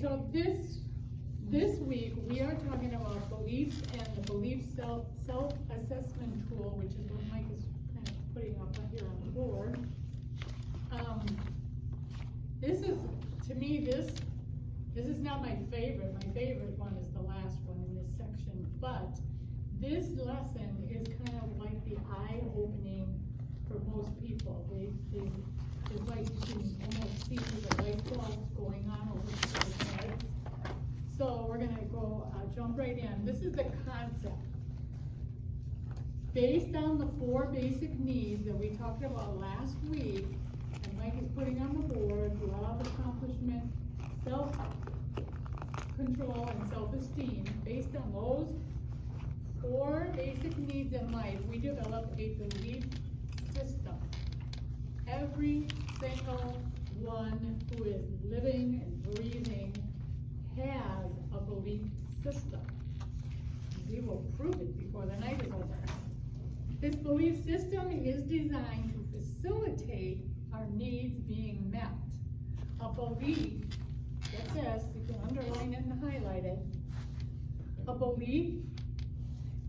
So this week, we are talking about beliefs and the belief self-assessment tool, which is what Mike is kind of putting up here on the board. This is, to me, this is not my favorite. My favorite one is the last one in this section, but this lesson is kind of like the eye-opening for most people. It's like you can almost see the light bulbs going on over people's heads. So we're gonna go, jump right in. This is the concept. Based on the 4 basic needs that we talked about last week, and Mike is putting on the board, love, accomplishment, self-control, and self-esteem. Based on those 4 basic needs in life, we developed a belief system. Every single one who is living and breathing has a belief system. We will prove it before the night is over. This belief system is designed to facilitate our needs being met. A belief, get this, you can underline it and highlight it. A belief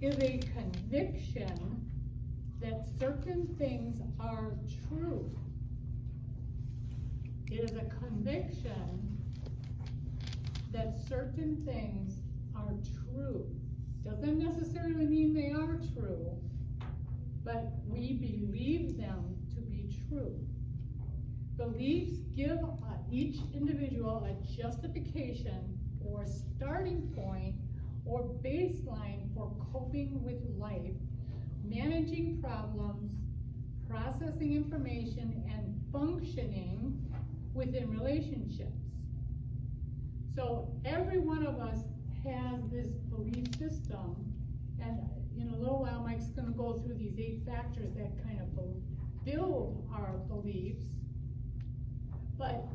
is a conviction that certain things are true. It is a conviction that certain things are true. Doesn't necessarily mean they are true, but we believe them to be true. Beliefs give each individual a justification or starting point or baseline for coping with life, managing problems, processing information, and functioning within relationships. So every one of us has this belief system, and in a little while Mike's going to go through these 8 factors that kind of build our beliefs. But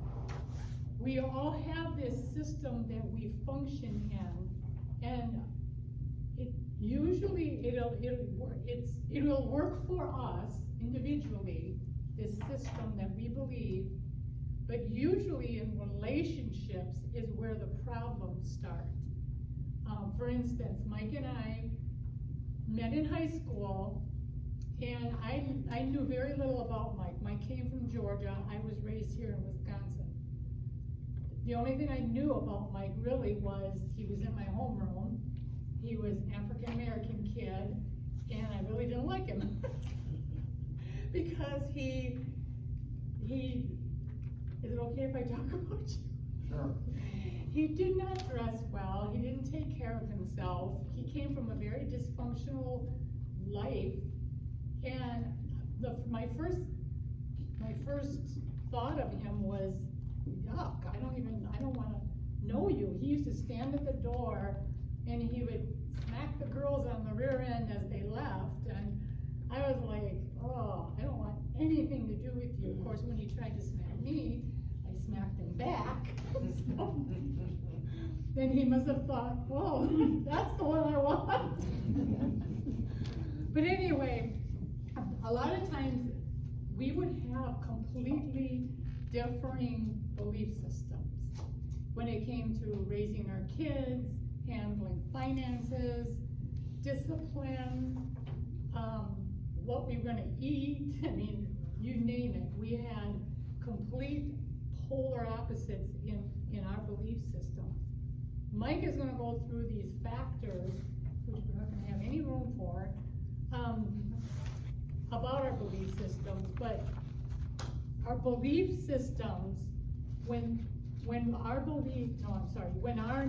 we all have this system that we function in, and it will work for us individually, this system that we believe, but usually in relationships is where the problems start. For instance, Mike and I met in high school, and I knew very little about Mike. Mike came from Georgia. I was raised here in Wisconsin. The only thing I knew about Mike really was he was in my homeroom. He was an African-American kid, and I really didn't like him because he, is it okay if I talk about you? Sure. He did not dress well. He didn't take care of himself. He came from a very dysfunctional life, and my first thought of him was, yuck, I don't want to know you. He used to stand at the door and he would smack the girls on the rear end as they left, and I was like, oh, I don't want anything to do with you. Of course, when he tried to smack me, I smacked him back. Then he must have thought, whoa, that's the one I want. But anyway, a lot of times we would have completely differing belief systems when it came to raising our kids, handling finances, discipline, what we were going to eat. I mean, you name it. We had complete polar opposites in our belief system. Mike is going to go through these factors, which we're not going to have any room for, about our belief systems. But our belief systems, when our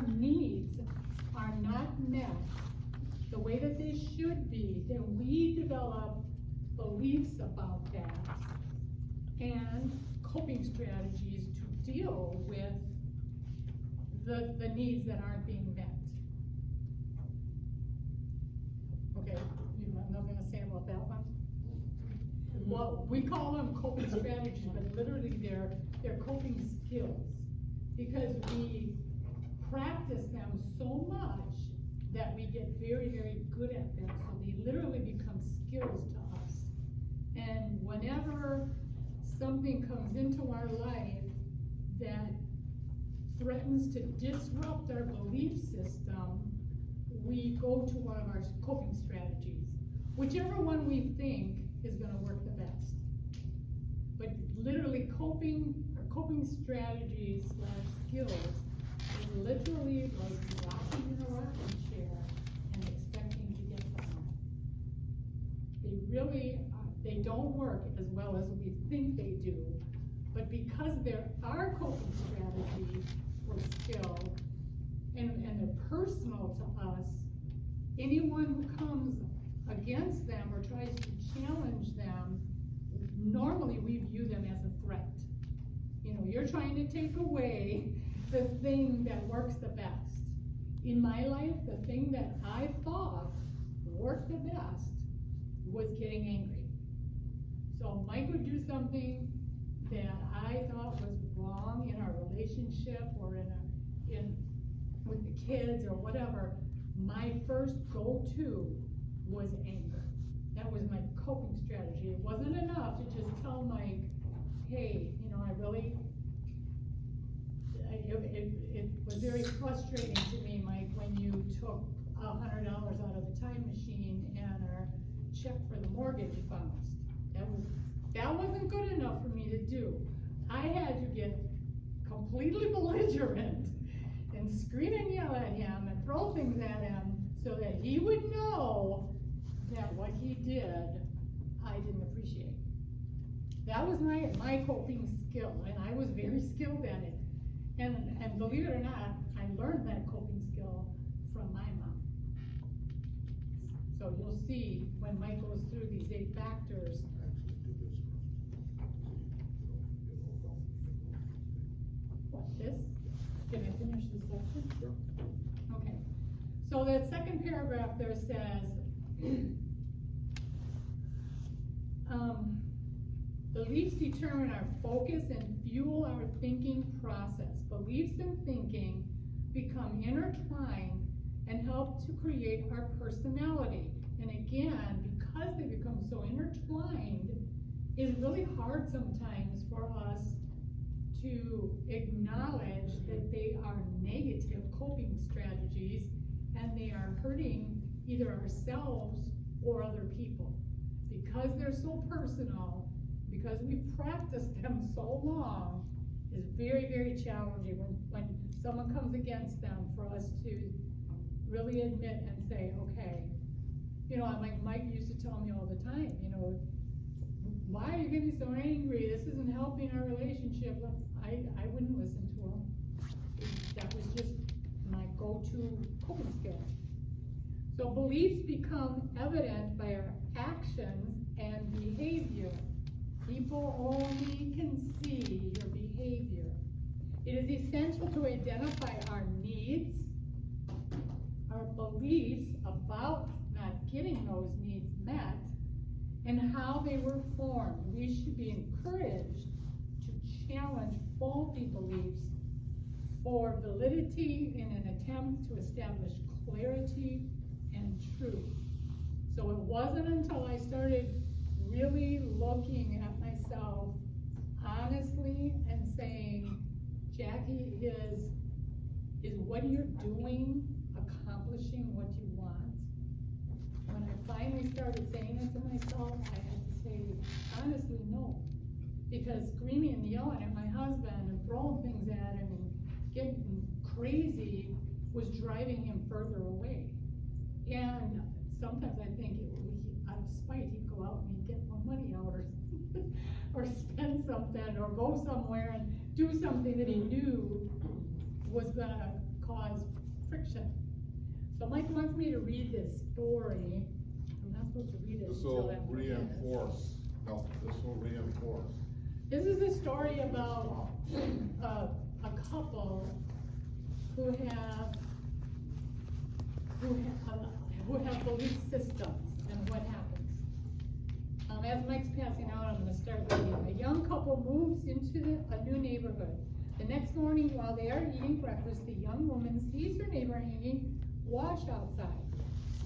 needs are not met the way that they should be, then we develop beliefs about that and coping strategies to deal with the needs that aren't being met. Okay, you have nothing to say about that one? Well, we call them coping strategies, but literally they're coping skills, because we practice them so much that we get very, very good at them. So they literally become skills to us. And whenever something comes into our life that threatens to disrupt our belief system, we go to one of our coping strategies, whichever one we think is gonna work the best. But literally coping strategies / skills is literally like rocking in a rocking chair and expecting to get somewhere. They really, they don't work as well as we think they do, but because there are coping strategies or skills, and they're personal to us, anyone who comes against them or tries to challenge them, normally we view them as a threat. You know, you're trying to take away the thing that works the best. In my life, the thing that I thought worked the best was getting angry. So Mike would do something that I thought was wrong in our relationship or with the kids or whatever. My first go-to was anger. That was my coping strategy. It wasn't enough to just tell Mike, hey, you know, it was very frustrating to me, Mike, when you took $100 out of the time machine and our check for the mortgage bounced. That wasn't good enough for me to do. I had to get completely belligerent and scream and yell at him and throw things at him so that he would know that what he did, I didn't appreciate. That was my coping skill, and I was very skilled at it. And believe it or not, I learned that coping skill from my mom. So you'll see when Mike goes through these 8 factors. What, this? Can I finish this section? Sure. Okay. So that second paragraph there says, beliefs determine our focus and fuel our thinking process. Beliefs and thinking become intertwined and help to create our personality. And again, because they become so intertwined, it's really hard sometimes for us to acknowledge that they are negative coping strategies and they are hurting either ourselves or other people. Because they're so personal, because we've practiced them so long, is very, very challenging when someone comes against them for us to really admit and say, okay, you know, like Mike used to tell me all the time, you know, why are you getting so angry? This isn't helping our relationship. I wouldn't listen to him. That was just my go-to coping skill. So beliefs become evident by our actions and behavior. People only can see your behavior. It is essential to identify our needs, our beliefs about not getting those needs met, and how they were formed. We should be encouraged to challenge faulty beliefs for validity in an attempt to establish clarity and truth. So it wasn't until I started really looking at myself honestly and saying, Jackie, is what you're doing accomplishing what you want? When I finally started saying it to myself, I had to say, honestly, no. Because screaming and yelling at my husband and throwing things at him and getting crazy was driving him further away. And sometimes I think out of spite, he'd go out and he'd get more money out or spend something or go somewhere and do something that he knew was gonna cause friction. So Mike wants me to read this story. I'm not supposed to read it. This will reinforce. No, this will reinforce. This is a story about a couple who have belief systems and what happens. As Mike's passing out, I'm going to start reading. A young couple moves into a new neighborhood. The next morning, while they are eating breakfast, the young woman sees her neighbor hanging wash outside.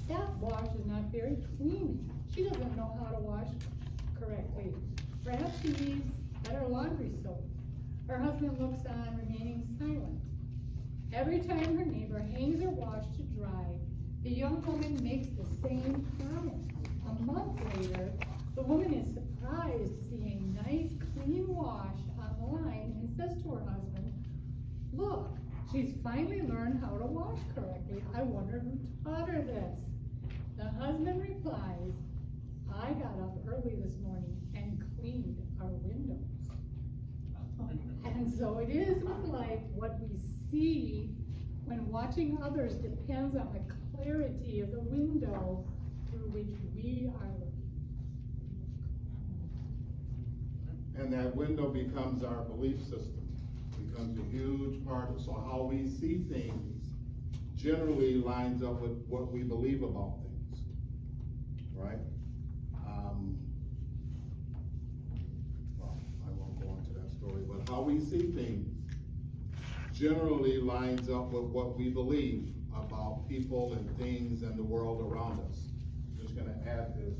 That wash is not very clean. She doesn't know how to wash correctly. Perhaps she needs better laundry soap. Her husband looks on, remaining silent. Every time her neighbor hangs her wash to dry, the young woman makes the same promise. A month later, the woman is surprised to see a nice, clean wash on the line and says to her husband, "Look, she's finally learned how to wash correctly. I wonder who taught her this." The husband replies, "I got up early this morning and cleaned our windows." And so it is with life. What we see when watching others depends on the clarity of the window through which we are looking. And that window becomes our belief system, becomes a huge part of, so how we see things generally lines up with what we believe about things, right? Well, I won't go into that story, but how we see things generally lines up with what we believe about people and things and the world around us. I'm just gonna add this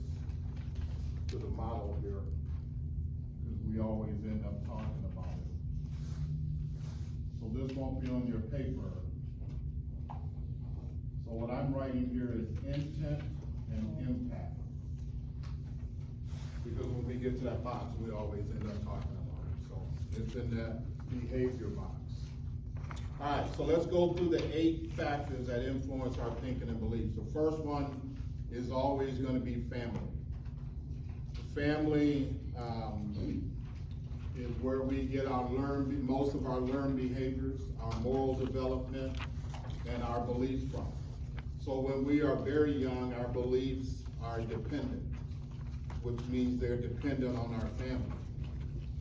to the model here, because we always end up talking about it. So this won't be on your paper. So what I'm writing here is intent and impact. Because when we get to that box, we always end up talking about it. So it's in that behavior box. All right, so let's go through the 8 factors that influence our thinking and beliefs. The first one is always gonna be family. Family, is where we get our most of our learned behaviors, our moral development, and our beliefs from. So when we are very young, our beliefs are dependent, which means they're dependent on our family.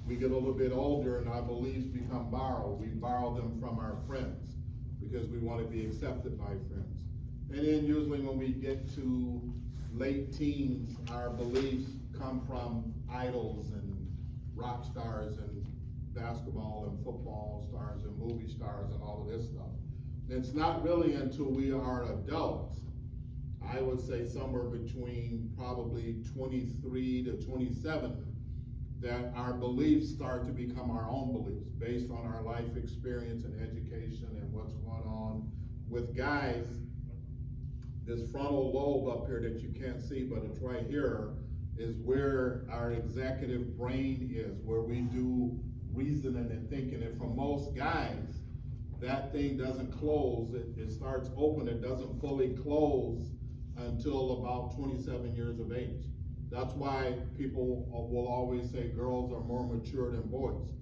We get a little bit older and our beliefs become borrowed. We borrow them from our friends because we want to be accepted by friends. And then usually when we get to late teens, our beliefs come from idols and rock stars and basketball and football stars and movie stars and all of this stuff. It's not really until we are adults, I would say somewhere between probably 23 to 27, that our beliefs start to become our own beliefs based on our life experience and education and what's going on. With guys, this frontal lobe up here that you can't see, but it's right here, is where our executive brain is, where we do reasoning and thinking. And for most guys, that thing doesn't close. It starts open, it doesn't fully close until about 27 years of age. That's why people will always say girls are more mature than boys.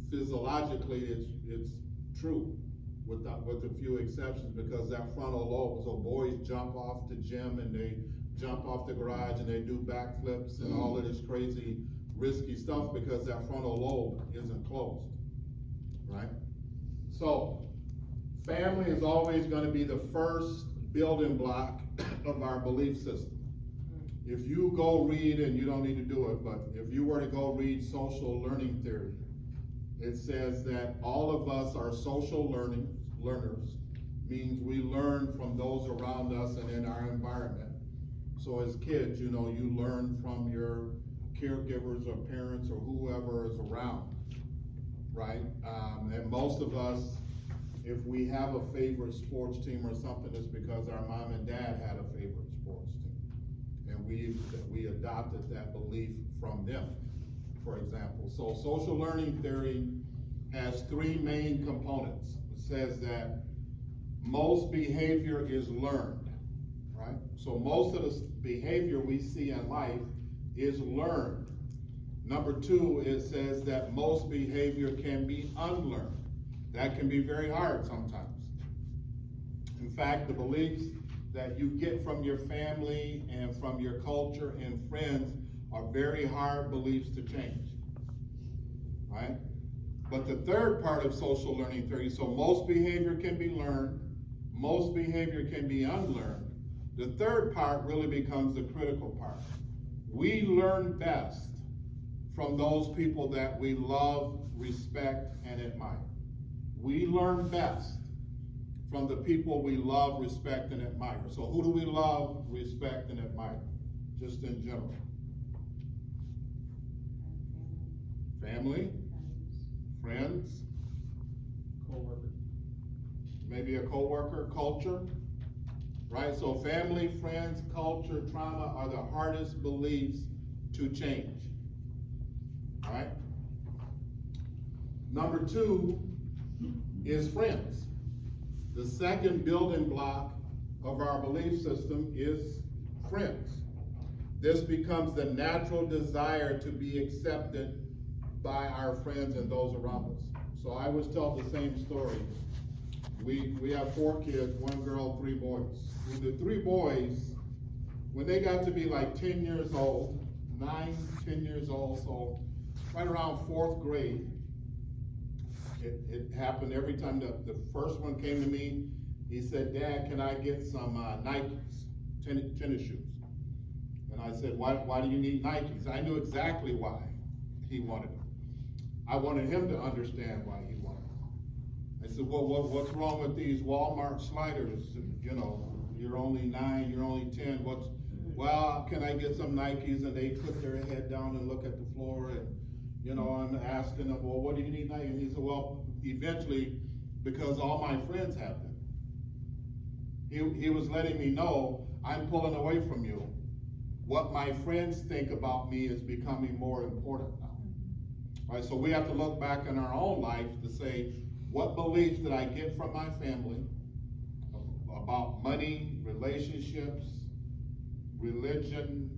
Physiologically, it's true, with a few exceptions, because that frontal lobe, so boys jump off the gym and they jump off the garage and they do backflips and all of this crazy, risky stuff because that frontal lobe isn't closed, right? So, family is always gonna be the first building block of our belief system. If you go read, and you don't need to do it, but if you were to go read social learning theory, it says that all of us are social learners, means we learn from those around us and in our environment. So as kids, you learn from your caregivers or parents or whoever is around, right? And most of us, if we have a favorite sports team or something, it's because our mom and dad had a favorite sports team. And we adopted that belief from them, for example. So social learning theory has 3 main components. It says that most behavior is learned, right? So most of the behavior we see in life is learned. Number 2, it says that most behavior can be unlearned. That can be very hard sometimes. In fact, the beliefs that you get from your family and from your culture and friends are very hard beliefs to change, right? But the third part of social learning theory, so most behavior can be learned, most behavior can be unlearned. The third part really becomes the critical part. We learn best from those people that we love, respect, and admire. We learn best from the people we love, respect, and admire. So who do we love, respect, and admire? Just in general. Family, friends, Co-workers. maybe a coworker, culture, right? So family, friends, culture, trauma are the hardest beliefs to change, right? Number 2 is friends. The second building block of our belief system is friends. This becomes the natural desire to be accepted by our friends and those around us. So I always tell the same story. We have 4 kids, 1 girl, 3 boys. With the 3 boys, when they got to be like 10 years old, 9, 10 years old, so right around 4th grade, it happened every time the first one came to me. He said, "Dad, can I get some Nikes, tennis shoes?" And I said, why do you need Nikes? I knew exactly why he wanted them. I wanted him to understand why he wanted them. I said, well, what's wrong with these Walmart sliders? You know, you're only 9, you're only 10. Well, can I get some Nikes? And they put their head down and look at the floor, and you know, I'm asking them, well, what do you need Nikes? And he said, well, eventually, because all my friends have them. He was letting me know, I'm pulling away from you. What my friends think about me is becoming more important now. Right, so we have to look back in our own life to say, what beliefs did I get from my family about money, relationships, religion?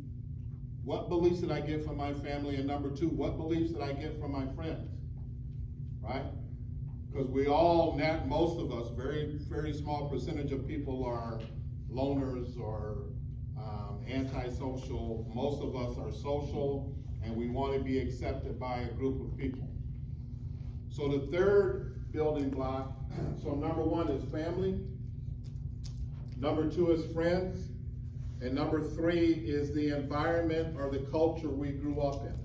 What beliefs did I get from my family? And number 2, what beliefs did I get from my friends? Right? Because we all, most of us, very small percentage of people are loners or antisocial. Most of us are social, and we want to be accepted by a group of people. So the third building block, so number 1 is family, number 2 is friends, and number 3 is the environment or the culture we grew up in,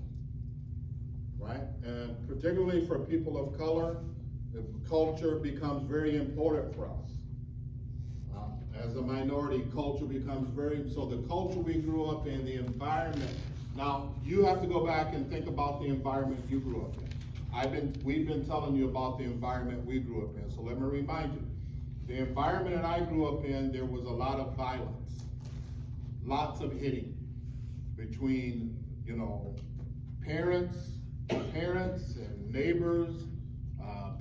right? And particularly for people of color, the culture becomes very important for us. As a minority, culture becomes so the culture we grew up in, the environment. Now, you have to go back and think about the environment you grew up in. We've been telling you about the environment we grew up in, so let me remind you. The environment that I grew up in, there was a lot of violence, lots of hitting between, you know, parents and neighbors,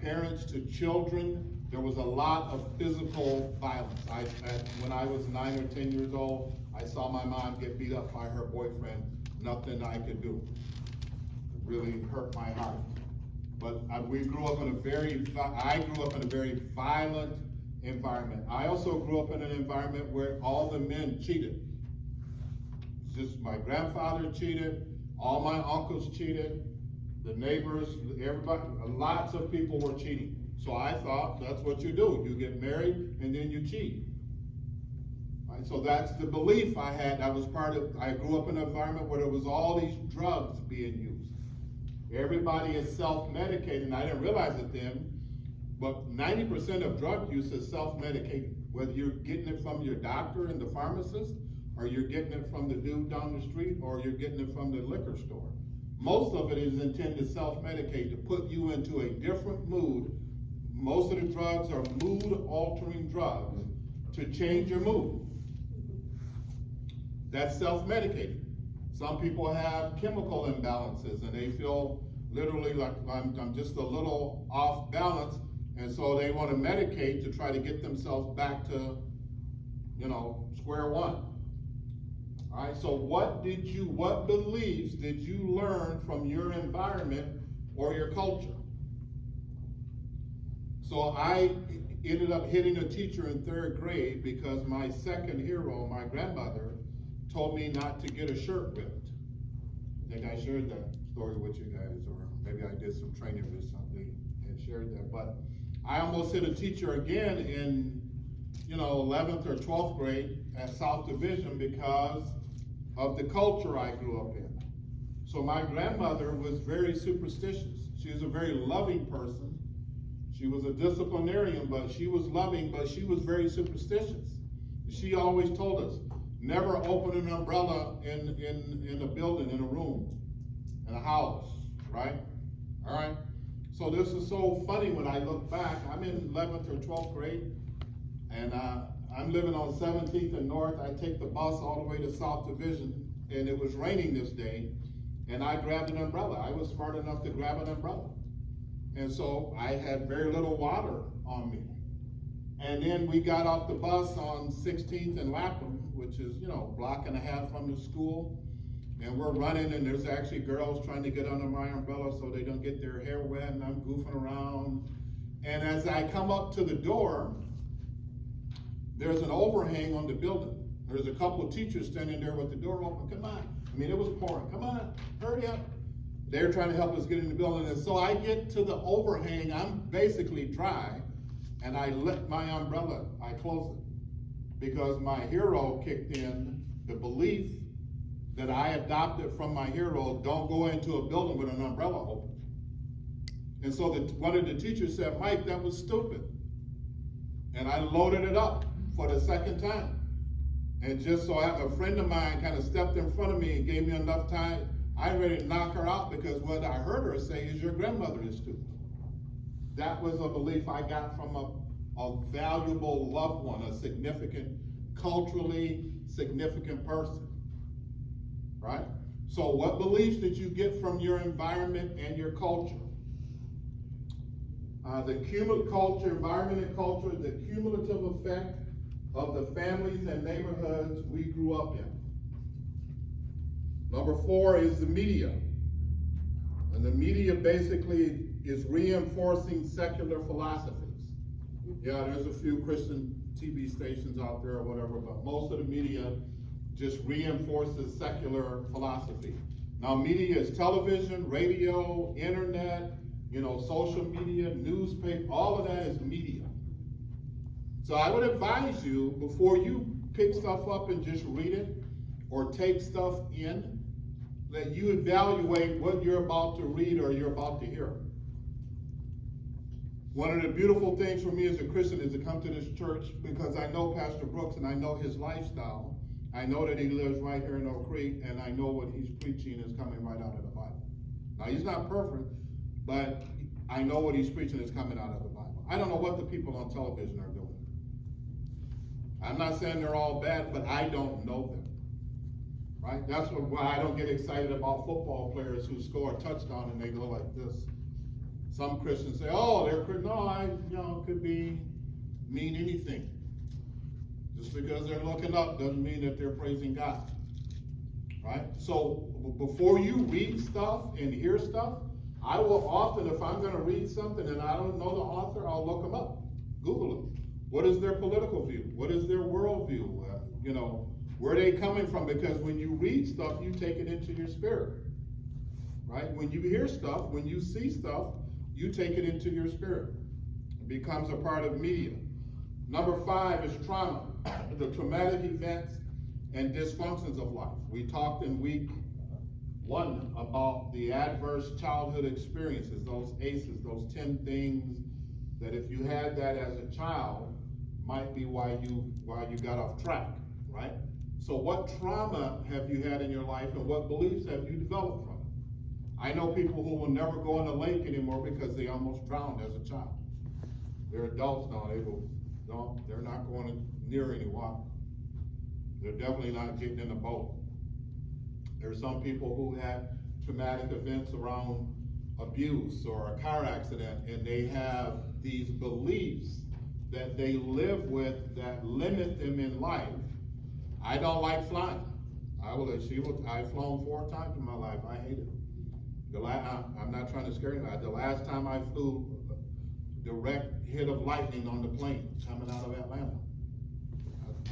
parents to children. There was a lot of physical violence. When I was 9 or 10 years old, I saw my mom get beat up by her boyfriend. Nothing I could do. It really hurt my heart. But I grew up in a very violent environment. I also grew up in an environment where all the men cheated. Just my grandfather cheated, all my uncles cheated, the neighbors, everybody, lots of people were cheating. So I thought that's what you do. You get married and then you cheat. Right? So that's the belief I had. I grew up in an environment where there was all these drugs being used. Everybody is self-medicating. I didn't realize it then, but 90% of drug use is self-medicating. Whether you're getting it from your doctor and the pharmacist, or you're getting it from the dude down the street, or you're getting it from the liquor store. Most of it is intended to self-medicate, to put you into a different mood. Most of the drugs are mood-altering drugs to change your mood. That's self-medicating. Some people have chemical imbalances and they feel literally like I'm just a little off balance, and so they want to medicate to try to get themselves back to, you know, square one. All right, so what beliefs did you learn from your environment or your culture? So I ended up hitting a teacher in 3rd grade because my second hero, my grandmother, told me not to get a shirt ripped. I think I shared that story with you guys, or maybe I did some training recently and shared that. But I almost hit a teacher again in, 11th or 12th grade at South Division because of the culture I grew up in. So my grandmother was very superstitious. She was a very loving person. She was a disciplinarian, but she was loving, but she was very superstitious. She always told us, never open an umbrella in a building, in a room, in a house, right? All right? So this is so funny when I look back. I'm in 11th or 12th grade, and I'm living on 17th and North. I take the bus all the way to South Division, and it was raining this day, and I grabbed an umbrella. I was smart enough to grab an umbrella. And so I had very little water on me. And then we got off the bus on 16th and Lapham, which is, a block and a half from the school. And we're running, and there's actually girls trying to get under my umbrella so they don't get their hair wet, and I'm goofing around. And as I come up to the door, there's an overhang on the building. There's a couple of teachers standing there with the door open. Come on. I mean, it was pouring. Come on, hurry up. They're trying to help us get in the building. And so I get to the overhang. I'm basically dry, and I lift my umbrella. I close it because my hero kicked in, the belief that I adopted from my hero: don't go into a building with an umbrella open. And so one of the teachers said, "Mike, that was stupid." And I loaded it up for the second time. And just so a friend of mine kind of stepped in front of me and gave me enough time, I ready to knock her out, because what I heard her say is, "Your grandmother is stupid." That was a belief I got from a valuable loved one, a significant, culturally significant person. Right? So what beliefs did you get from your environment and your culture? The environment and culture, the cumulative effect of the families and neighborhoods we grew up in. Number 4 is the media. And the media basically is reinforcing secular philosophies. Yeah, there's a few Christian TV stations out there or whatever, but most of the media just reinforces secular philosophy. Now, media is television, radio, internet, social media, newspaper, all of that is media. So I would advise you, before you pick stuff up and just read it or take stuff in, that you evaluate what you're about to read or you're about to hear. One of the beautiful things for me as a Christian is to come to this church, because I know Pastor Brooks and I know his lifestyle. I know that he lives right here in Oak Creek, and I know what he's preaching is coming right out of the Bible. Now, he's not perfect, but I know what he's preaching is coming out of the Bible. I don't know what the people on television are doing. I'm not saying they're all bad, but I don't know them. Right? That's why I don't get excited about football players who score a touchdown and they go like this. Some Christians say, "Oh, they're Christian." No, it could mean anything. Just because they're looking up doesn't mean that they're praising God. Right? So before you read stuff and hear stuff, I will often, if I'm going to read something and I don't know the author, I'll look them up, Google them. What is their political view? What is their worldview? Where are they coming from? Because when you read stuff, you take it into your spirit. Right? When you hear stuff, when you see stuff, you take it into your spirit. It becomes a part of media. Number 5 is trauma, the traumatic events and dysfunctions of life. We talked in week 1 about the adverse childhood experiences, those ACEs, those 10 things that if you had that as a child, might be why you got off track, right? So what trauma have you had in your life, and what beliefs have you developed from it? I know people who will never go in the lake anymore because they almost drowned as a child. They're adults now, they're not going near any water. They're definitely not getting in a boat. There's some people who had traumatic events around abuse or a car accident, and they have these beliefs that they live with that limit them in life. I don't like flying. I've flown 4 times in my life. I hate it. I'm not trying to scare you. The last time I flew, direct hit of lightning on the plane coming out of Atlanta.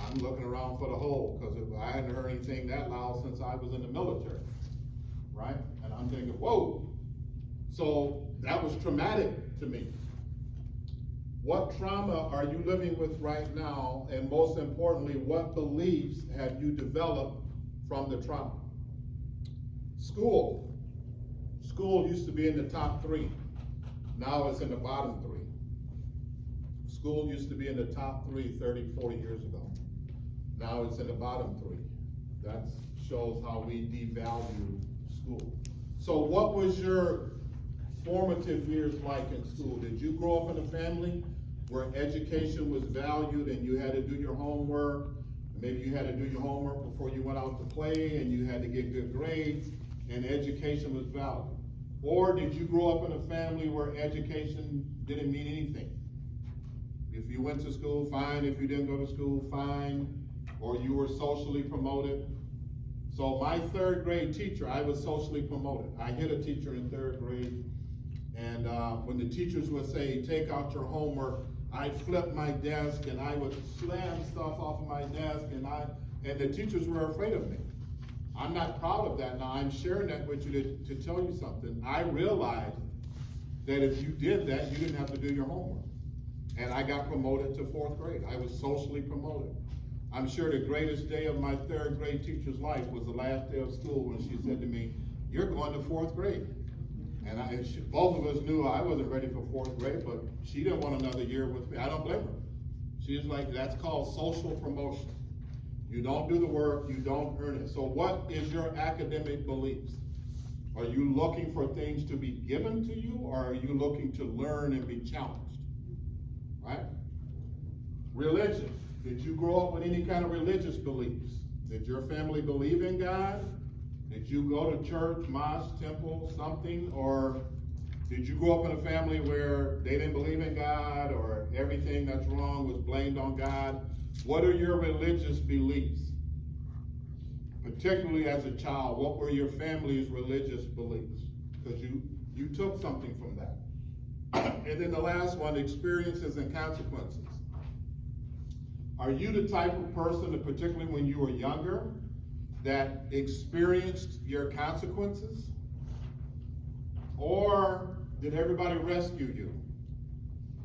I'm looking around for the hole, because I hadn't heard anything that loud since I was in the military, right? And I'm thinking, whoa. So that was traumatic to me. What trauma are you living with right now? And most importantly, what beliefs have you developed from the trauma? School. School used to be in the top 3. Now it's in the bottom 3. School used to be in the top 3 30, 40 years ago. Now it's in the bottom 3. That shows how we devalue school. So what was your formative years like in school? Did you grow up in a family where education was valued and you had to do your homework? Maybe you had to do your homework before you went out to play and you had to get good grades and education was valued. Or did you grow up in a family where education didn't mean anything? If you went to school, fine. If you didn't go to school, fine. Or you were socially promoted. So my third grade teacher, I was socially promoted. I hit a teacher in third grade, and when the teachers would say, take out your homework, I'd flip my desk and I would slam stuff off of my desk, and the teachers were afraid of me. I'm not proud of that now. I'm sharing that with you to tell you something. I realized that if you did that, you didn't have to do your homework. And I got promoted to fourth grade. I was socially promoted. I'm sure the greatest day of my third grade teacher's life was the last day of school when she said to me, you're going to fourth grade. And both of us knew I wasn't ready for fourth grade, but she didn't want another year with me. I don't blame her. She's like, that's called social promotion. You don't do the work, you don't earn it. So what is your academic beliefs? Are you looking for things to be given to you, or are you looking to learn and be challenged? Right? Religion. Did you grow up with any kind of religious beliefs? Did your family believe in God? Did you go to church, mosque, temple, something? Or did you grow up in a family where they didn't believe in God, or everything that's wrong was blamed on God? What are your religious beliefs? Particularly as a child, what were your family's religious beliefs? Because you took something from that. And then the last one, experiences and consequences. Are you the type of person, particularly when you were younger, that experienced your consequences? Or did everybody rescue you?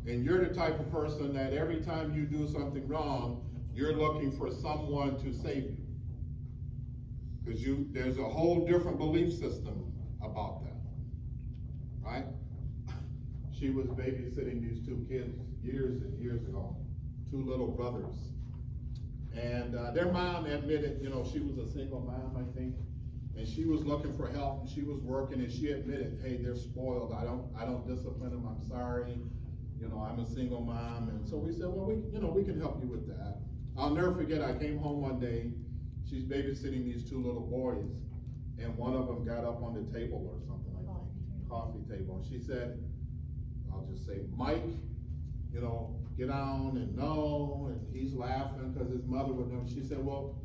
And you're the type of person that every time you do something wrong, you're looking for someone to save you. Because there's a whole different belief system about that, right? She was babysitting these two kids years and years ago, two little brothers. And their mom admitted, she was a single mom, I think, and she was looking for help, and she was working, and she admitted, hey, they're spoiled. I don't discipline them. I'm sorry. I'm a single mom. And so we said, well, we can help you with that. I'll never forget, I came home one day, she's babysitting these two little boys, and one of them got up on the table or something like that, coffee table, and she said, I'll just say, Mike, get down, and no, and he's laughing because his mother would know. She said, well,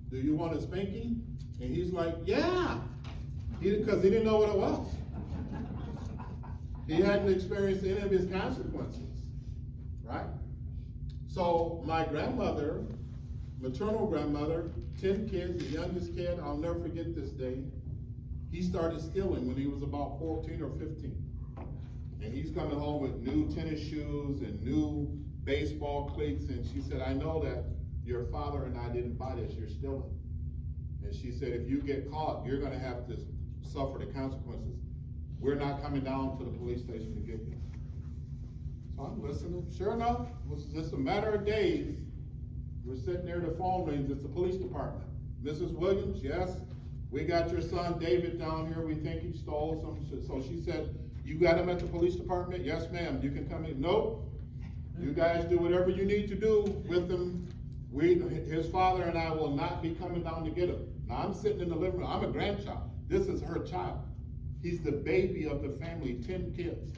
do you want a spanking? And he's like, yeah, because he didn't know what it was. He hadn't experienced any of his consequences, right? So my grandmother, maternal grandmother, 10 kids, the youngest kid, I'll never forget this day. He started stealing when he was about 14 or 15. And he's coming home with new tennis shoes and new baseball cleats. And she said, I know that your father and I didn't buy this, you're stealing. And she said, if you get caught, you're gonna have to suffer the consequences. We're not coming down to the police station to get you. So I'm listening. Sure enough, it was just a matter of days. We're sitting there, the phone rings, it's the police department. Mrs. Williams, yes, we got your son David down here, we think he stole some. So she said, you got him at the police department? Yes, ma'am, you can come in. Nope, you guys do whatever you need to do with him. His father and I will not be coming down to get him. Now I'm sitting in the living room, I'm a grandchild. This is her child. He's the baby of the family, 10 kids.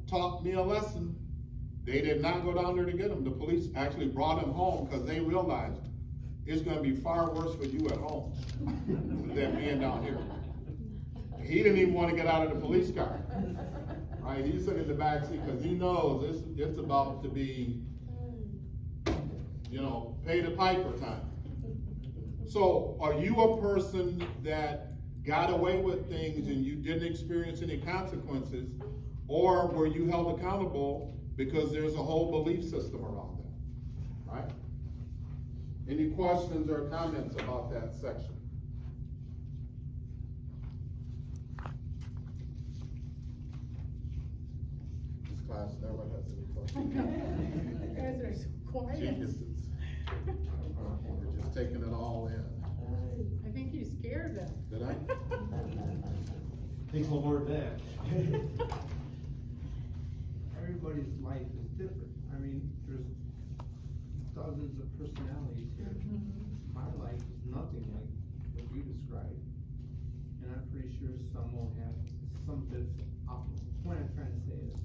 Taught me a lesson. They did not go down there to get him. The police actually brought him home because they realized it's going to be far worse for you at home than being down here. He didn't even want to get out of the police car. Right? He's sitting in the back seat because he knows it's about to be, pay the piper time. So are you a person that got away with things and you didn't experience any consequences, or were you held accountable because there's a whole belief system around that, right? Any questions or comments about that section? This class never has any questions. You guys are so quiet. Geniuses. We're just taking it all in. I think you scared them. Did I? Think a little more than that. Everybody's life is different. I mean, there's dozens of personalities here. My life is nothing like what you described. And I'm pretty sure some will have some bits of, what I'm trying to say is,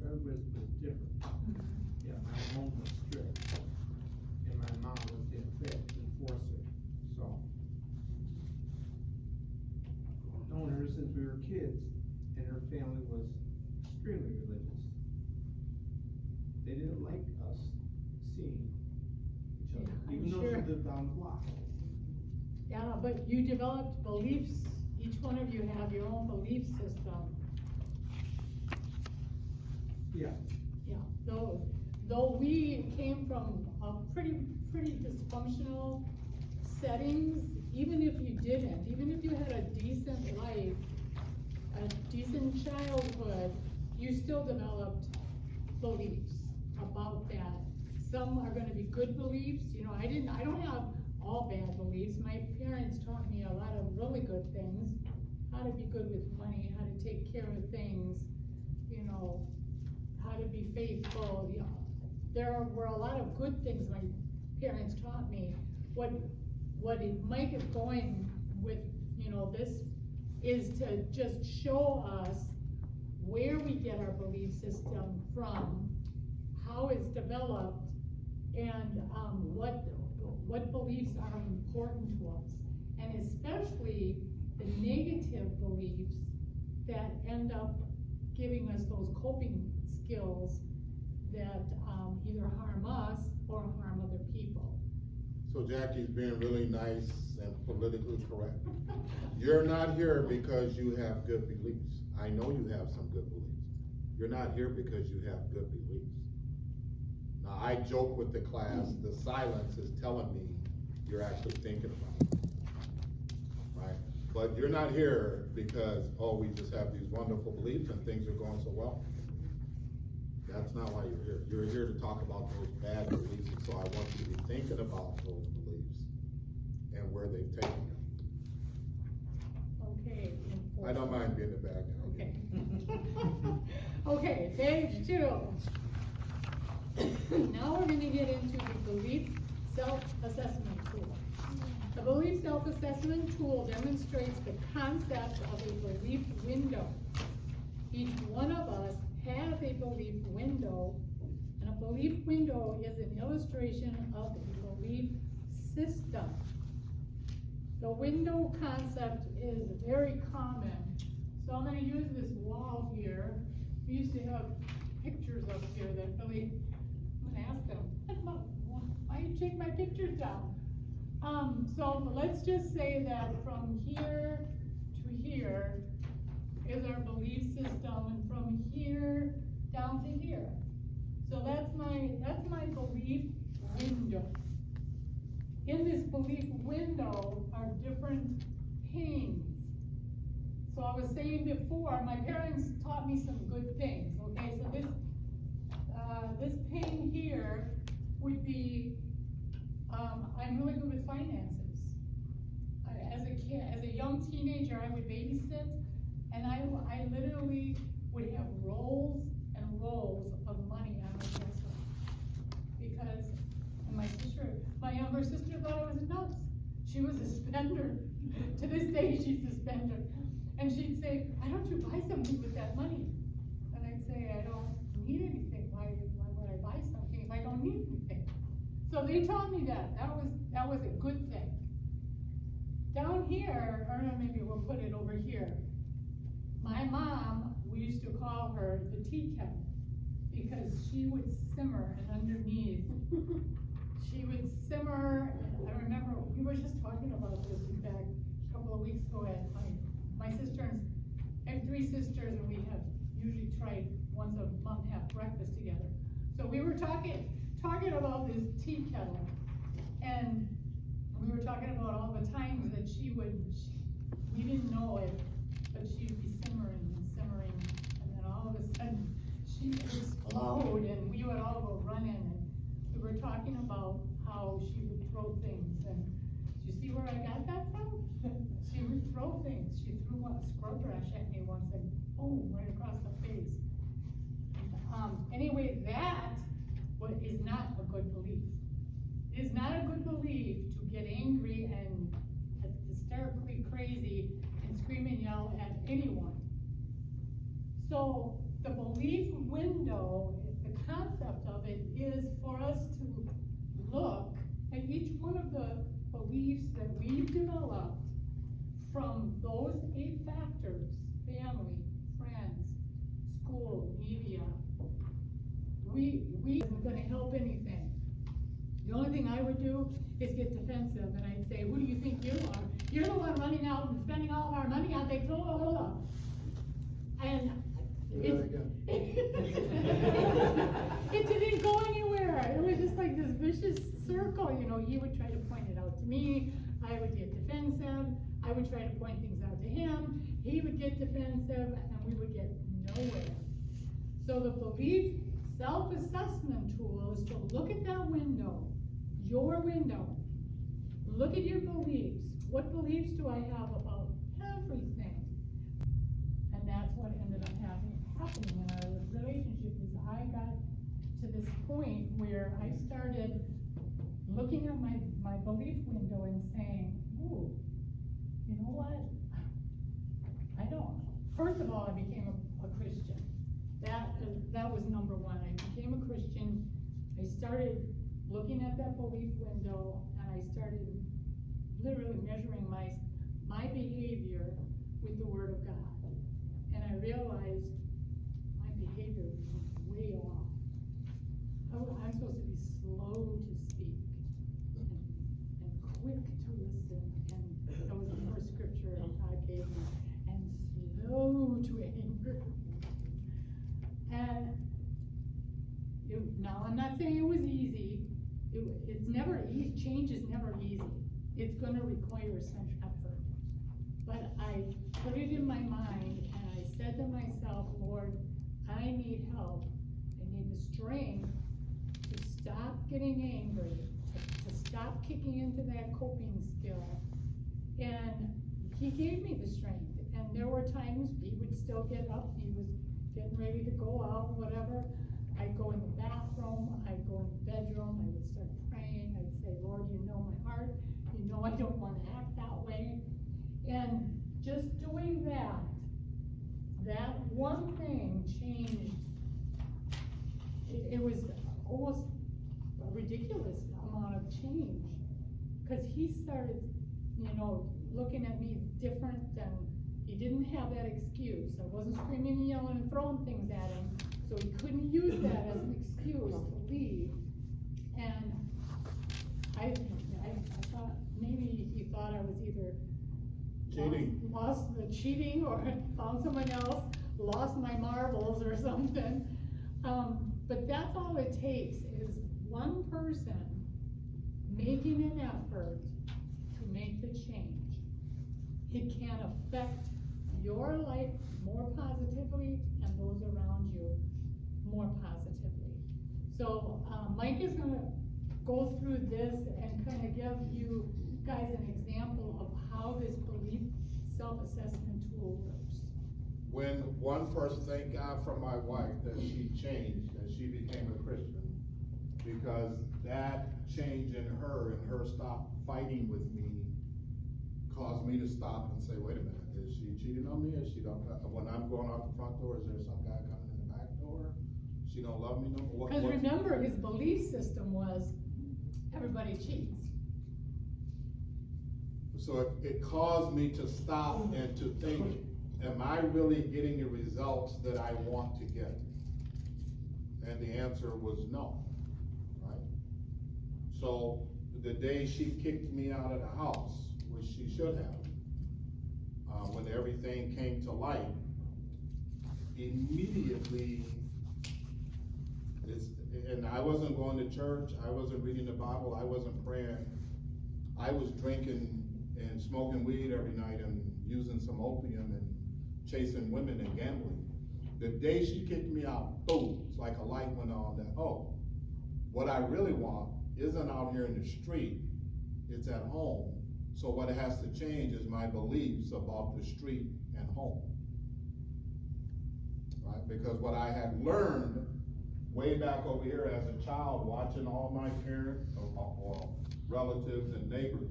everybody's was different. Yeah, my home was strict, and my mom was the enforcer, so. Known her since we were kids, and her family was extremely religious. They didn't like us seeing each other, Yeah, I'm even though sure. she lived down the block. Yeah, but you developed beliefs, each one of you have your own belief system. Yeah. Yeah, though we came from a pretty dysfunctional settings, even if you didn't, even if you had a decent life, a decent childhood, you still developed beliefs about that. Some are gonna be good beliefs, you know, I don't have all bad beliefs. My parents taught me a lot of really good things, how to be good with money, how to take care of things, you know, how to be faithful, you know. There were a lot of good things my parents taught me. What it might have going with, you know, this is to just show us where we get our belief system from, how it's developed, and what beliefs are important to us. And especially the negative beliefs that end up giving us those coping skills that either harm us or harm other people. So Jackie's being really nice and politically correct. You're not here because you have good beliefs. I know you have some good beliefs. You're not here because you have good beliefs. Now, I joke with the class, the silence is telling me you're actually thinking about it, right? But you're not here because, oh, we just have these wonderful beliefs and things are going so well. That's not why you're here. You're here to talk about those bad beliefs, and so I want you to be thinking about those beliefs and where they've taken you. Okay. I don't mind being the bad guy. Okay. Okay, page 2. Now we're gonna get into the belief self-assessment tool. The belief self-assessment tool demonstrates the concept of a belief window. Each one of us has a belief window, and a belief window is an illustration of a belief system. The window concept is very common, so I'm gonna use this wall here. We used to have pictures up here that really, I'm gonna ask them, why you take my pictures down? So let's just say that from here to here is our belief system, and from here down to here. So that's my belief window. In this belief window are different panes. So I was saying before, my parents taught me some good things, okay? So this pane here would be, I'm really good with finances. As a young teenager, I would babysit, and I literally would have rolls and rolls of money on my dresser. Because, and my younger sister thought I was nuts. She was a spender. To this day, she's a spender. And she'd say, why don't you buy something with that money? And I'd say, I don't need anything. Why would I buy something if I don't need anything? So they taught me that. That was a good thing. Down here, or maybe we'll put it over here. My mom, we used to call her the tea kettle, because she would simmer, and underneath, she would simmer. And I remember, we were just talking about this, in fact, a couple of weeks ago at my sisters. I have 3 sisters, and we have usually tried once a month have breakfast together. So we were talking about this tea kettle, and we were talking about all the times that we didn't know it, but she'd be simmering and simmering, and then all of a sudden, she would explode, and we would all go running, and we were talking about how she would throw things, and you see where I got that from? She would throw things. She threw a scrub brush at me once and boom, right across the face. Anyway, that is not a good belief. It is not a good belief to get angry and hysterically crazy and scream and yell at anyone. So the belief window, the concept of it is for us to look at each one of the beliefs that we've developed from those 8 factors: family, friends, school, media. We isn't gonna help anything. The only thing I would do is get defensive, and I'd say, who do you think you are? You're the one running out and spending all of our money on things, and it didn't go anywhere. It was just like this vicious circle, you know. He would try to point it out to me, I would get defensive, I would try to point things out to him, he would get defensive, and we would get nowhere. So the belief self-assessment tool is to look at that window, your window, look at your beliefs. What beliefs do I have about everything? And that's what ended up happening in our relationship. Is I got to this point where I started looking at my belief window and saying, ooh, you know what? First of all, I became a Christian. That was number one. I became a Christian. I started looking at that belief window, and I started literally measuring my behavior with the Word of God. And I realized my behavior was way off. I'm supposed to be slow to speak and quick to listen. And that was the first scripture God gave me. And slow to anger. And now I'm not saying it was easy. It's never easy. Change is never easy. It's going to require some effort. But I put it in my mind, and I said to myself, Lord, I need help. I need the strength to stop getting angry, to stop kicking into that coping skill. And He gave me the strength. And there were times He would still get up. He was getting ready to go out, whatever. I'd go in the bathroom, I'd go in the bedroom, I would start praying, I'd say, Lord, you know my heart, you know I don't want to act that way. And just doing that one thing changed. It was almost a ridiculous amount of change. Because He started, looking at me different, and He didn't have that excuse. I wasn't screaming and yelling and throwing things at him. So he couldn't use that as an excuse to leave. And I thought maybe he thought I was either lost the cheating or found someone else, lost my marbles or something. But that's all it takes is one person making an effort to make the change. It can affect your life more positively and those around you more positively. So Mike is going to go through this and kind of give you guys an example of how this belief self-assessment tool works. Thank God for my wife that she changed, that she became a Christian, because that change in her and her stop fighting with me caused me to stop and say, wait a minute, is she cheating on me? Is she don't, when I'm going out the front door, is there some guy coming in the back door? She don't love me no more? Because remember, his belief system was, everybody cheats. So it caused me to stop and to think, am I really getting the results that I want to get? And the answer was no, right? So the day she kicked me out of the house, which she should have, when everything came to light, immediately, and I wasn't going to church, I wasn't reading the Bible, I wasn't praying, I was drinking and smoking weed every night and using some opium and chasing women and gambling. The day she kicked me out, boom, it's like a light went on that, oh, what I really want isn't out here in the street, it's at home So what has to change is my beliefs about the street and home. Right, because what I had learned way back over here as a child, watching all my parents or relatives and neighbors,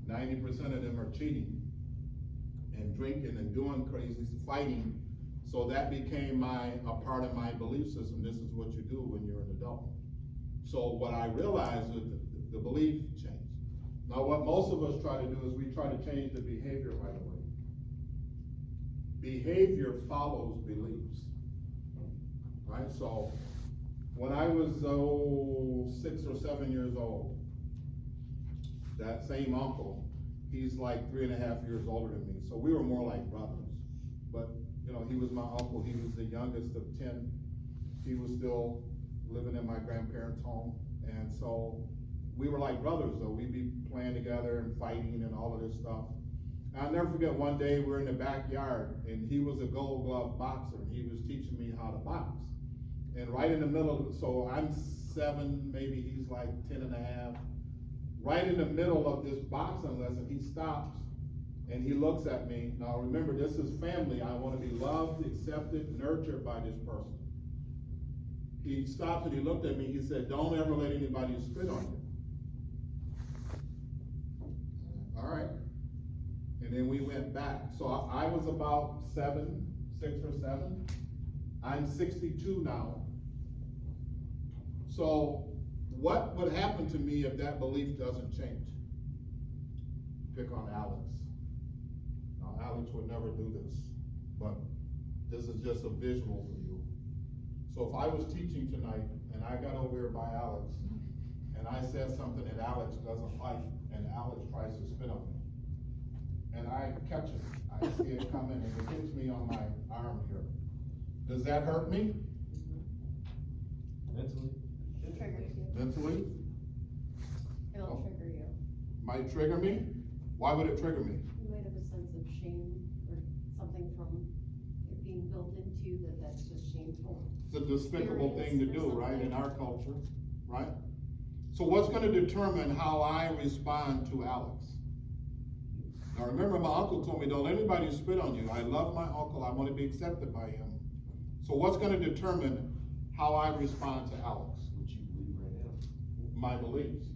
90% of them are cheating and drinking and doing crazy, fighting. So that became a part of my belief system. This is what you do when you're an adult. So what I realized was the belief changed. Now what most of us try to do is we try to change the behavior right away. Behavior follows beliefs, right? So when I was 6 or 7 years old, that same uncle, he's like 3.5 years older than me. So we were more like brothers. But, you know, he was my uncle. He was the youngest of 10. He was still living in my grandparents' home. And so we were like brothers, though. We'd be playing together and fighting and all of this stuff. And I'll never forget one day we were in the backyard and he was a Gold Glove boxer and he was teaching me how to box. And right in the middle, so I'm 7, maybe he's like 10.5. Right in the middle of this boxing lesson, he stops and he looks at me. Now remember, this is family. I want to be loved, accepted, nurtured by this person. He stopped and he looked at me. He said, "Don't ever let anybody spit on you." All right. And then we went back. So I was about 6 or 7. I'm 62 now. So what would happen to me if that belief doesn't change? Pick on Alex. Now, Alex would never do this, but this is just a visual for you. So if I was teaching tonight and I got over here by Alex and I said something that Alex doesn't like and Alex tries to spit on me, and I catch it, I see it coming and it hits me on my arm here. Does that hurt me? Mentally? It triggers you. Mentally? It'll trigger you. Might trigger me? Why would it trigger me? You might have a sense of shame or something from it being built into you that's just shameful. It's a despicable thing to do, Experience or right, in something. our culture, right? So what's gonna determine how I respond to Alex? Now remember, my uncle told me, don't let anybody spit on you. I love my uncle, I wanna be accepted by him. So what's gonna determine how I respond to Alex? What you believe right now. My beliefs.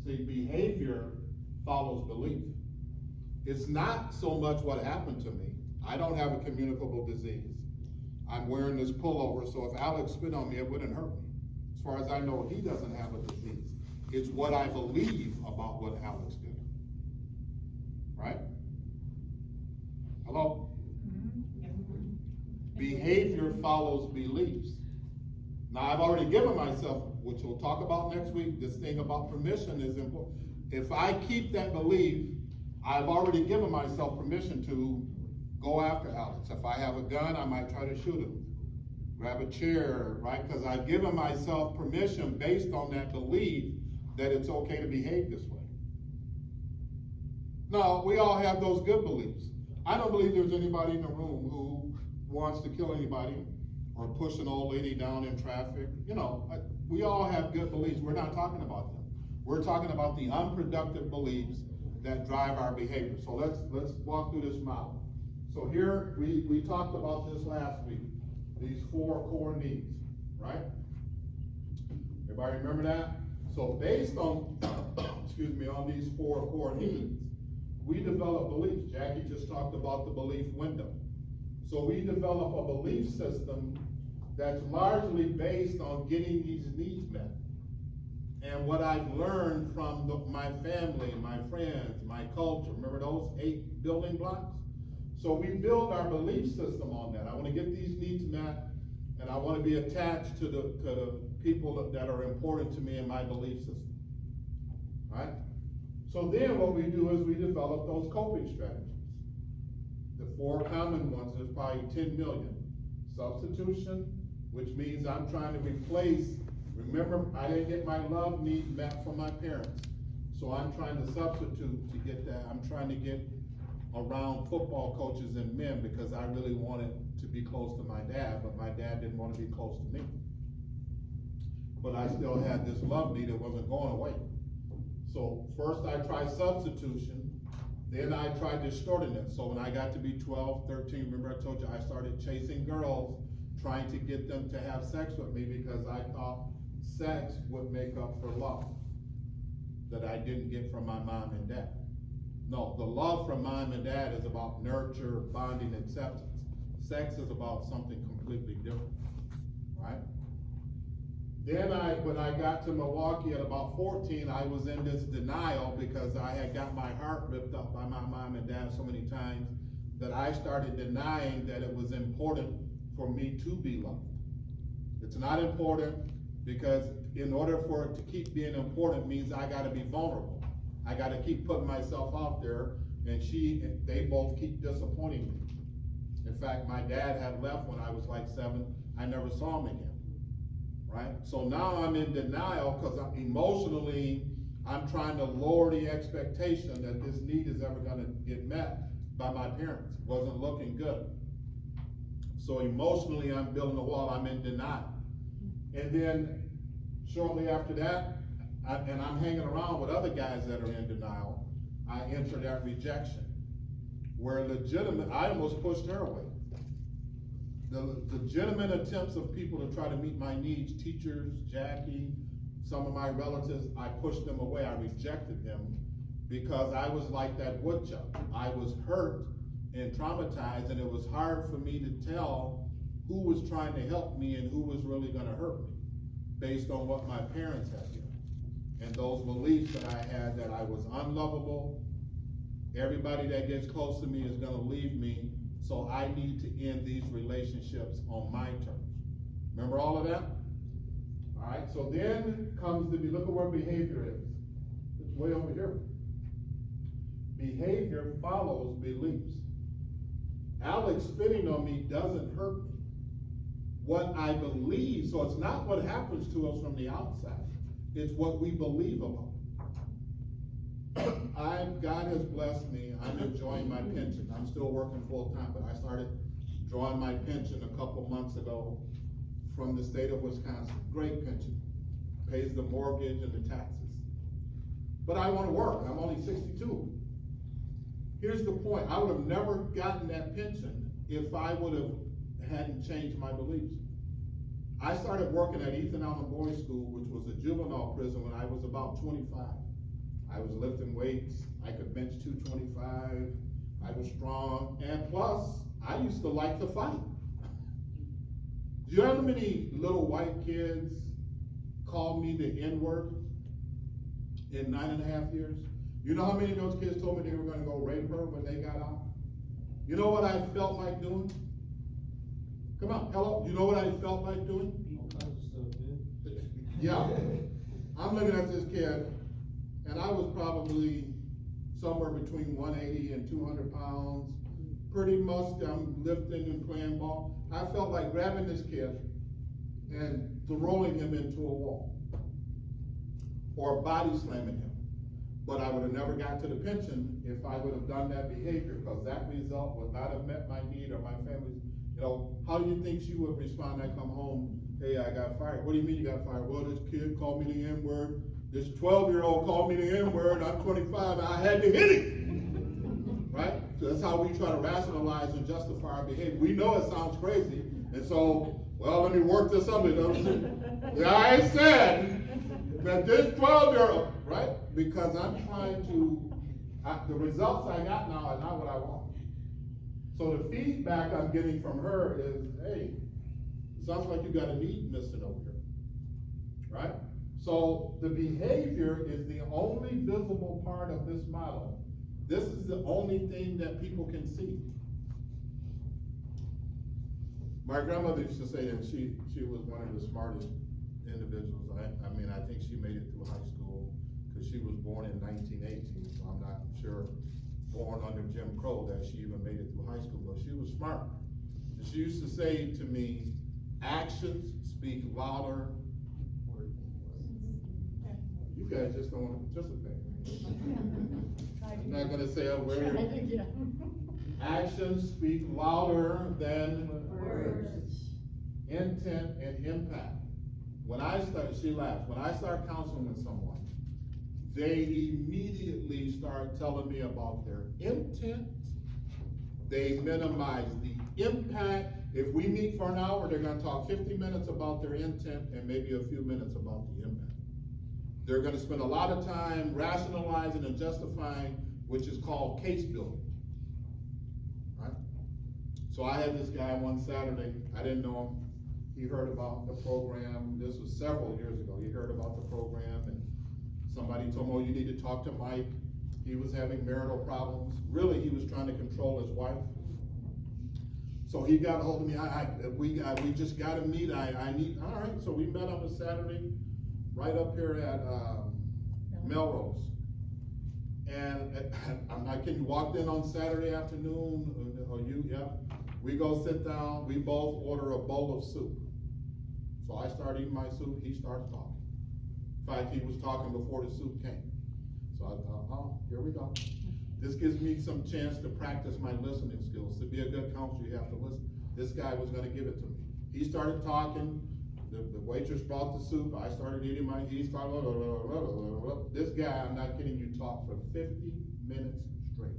See, behavior follows belief. It's not so much what happened to me. I don't have a communicable disease. I'm wearing this pullover, so if Alex spit on me, it wouldn't hurt me. As far as I know, he doesn't have a disease. It's what I believe about what Alex did. Right? Hello? Behavior follows beliefs. Now, I've already given myself, which we'll talk about next week, this thing about permission is important. If I keep that belief, I've already given myself permission to go after Alex. If I have a gun, I might try to shoot him. Grab a chair, right? Because I've given myself permission based on that belief that it's okay to behave this way. No, we all have those good beliefs. I don't believe there's anybody in the room who wants to kill anybody or push an old lady down in traffic. You know, we all have good beliefs. We're not talking about them. We're talking about the unproductive beliefs that drive our behavior. So let's walk through this model. So here, we talked about this last week, these 4 core needs, right? Everybody remember that? So based on, excuse me, on these 4 core needs, we develop beliefs. Jackie just talked about the belief window. So we develop a belief system that's largely based on getting these needs met. And what I've learned from my family, my friends, my culture, remember those 8 building blocks? So we build our belief system on that. I want to get these needs met, and I want to be attached to the people that are important to me in my belief system, right? So then what we do is we develop those coping strategies. The 4 common ones, there's probably 10 million. Substitution, which means I'm trying to replace, remember, I didn't get my love need met from my parents. So I'm trying to substitute to get that. I'm trying to get around football coaches and men because I really wanted to be close to my dad, but my dad didn't want to be close to me. But I still had this love need that wasn't going away. So first I tried substitution, then I tried distorting it. So when I got to be 12, 13, remember I told you I started chasing girls, trying to get them to have sex with me because I thought sex would make up for love that I didn't get from my mom and dad. No, the love from mom and dad is about nurture, bonding, acceptance. Sex is about something completely different, right? Then when I got to Milwaukee at about 14, I was in this denial because I had got my heart ripped up by my mom and dad so many times that I started denying that it was important for me to be loved. It's not important because in order for it to keep being important means I gotta be vulnerable. I gotta keep putting myself out there, and they both keep disappointing me. In fact, my dad had left when I was like 7. I never saw him again, right? So now I'm in denial because emotionally, I'm trying to lower the expectation that this need is ever gonna get met by my parents. It wasn't looking good. So emotionally, I'm building a wall, I'm in denial. And then shortly after that, and I'm hanging around with other guys that are in denial, I enter that rejection. Where I almost pushed her away. The legitimate attempts of people to try to meet my needs, teachers, Jackie, some of my relatives, I pushed them away, I rejected them because I was like that woodchuck. I was hurt and traumatized, and it was hard for me to tell who was trying to help me and who was really gonna hurt me based on what my parents had given. And those beliefs that I had that I was unlovable, everybody that gets close to me is gonna leave me, so I need to end these relationships on my terms. Remember all of that? All right, so then comes look at where behavior is. It's way over here. Behavior follows beliefs. Alex spitting on me doesn't hurt me. What I believe, so it's not what happens to us from the outside, it's what we believe about. God has blessed me, I'm enjoying my pension. I'm still working full time, but I started drawing my pension a couple months ago from the state of Wisconsin. Great pension, pays the mortgage and the taxes. But I wanna work, I'm only 62. Here's the point, I would have never gotten that pension if I hadn't changed my beliefs. I started working at Ethan Allen Boys School, which was a juvenile prison, when I was about 25. I was lifting weights, I could bench 225, I was strong, and plus, I used to like to fight. Do you know how many little white kids called me the N-word in 9.5 years? You know how many of those kids told me they were gonna go rape her when they got out? You know what I felt like doing? Come on, hello, you know what I felt like doing? All kinds of stuff, man. Yeah, I'm looking at this kid, and I was probably somewhere between 180 and 200 pounds, pretty musty, I'm lifting and playing ball. I felt like grabbing this kid and throwing him into a wall, or body slamming him. But I would have never got to the pension if I would have done that behavior, because that result would not have met my need or my family's. You know, how do you think she would respond? I come home, hey, I got fired. What do you mean you got fired? Well, this kid called me the N-word. This 12-year-old called me the N-word. I'm 25, I had to hit it. Right? So that's how we try to rationalize and justify our behavior. We know it sounds crazy, and so, well, let me work this up. I said that this 12-year-old, right? Because I'm trying to, the results I got now are not what I want. So the feedback I'm getting from her is, hey, it sounds like you got a need missing over here, right? So the behavior is the only visible part of this model. This is the only thing that people can see. My grandmother used to say that she was one of the smartest individuals. I mean, I think she made it through high school because she was born in 1918, so I'm not sure, born under Jim Crow, that she even made it through high school, but she was smart. And she used to say to me, actions speak louder. You guys just don't want to participate. I'm not gonna say a word. Actions speak louder than words. Intent and impact. When I start, she laughs, when I start counseling with someone, they immediately start telling me about their intent. They minimize the impact. If we meet for an hour, they're gonna talk 50 minutes about their intent and maybe a few minutes about the impact. They're gonna spend a lot of time rationalizing and justifying, which is called case building, right? So I had this guy one Saturday, I didn't know him. He heard about the program, this was several years ago. He heard about the program and somebody told him, oh, you need to talk to Mike. He was having marital problems. Really, he was trying to control his wife. So he got a hold of me, we just gotta meet, I need, all right, so we met on a Saturday, right up here at, Melrose. And I'm not kidding, walked in on Saturday afternoon, we go sit down, we both order a bowl of soup. So I start eating my soup, he starts talking. In fact, he was talking before the soup came. So I thought, oh, here we go. This gives me some chance to practice my listening skills. To be a good counselor, you have to listen. This guy was gonna give it to me. He started talking, the waitress brought the soup, I started eating he started, this guy, I'm not kidding you, talked for 50 minutes straight.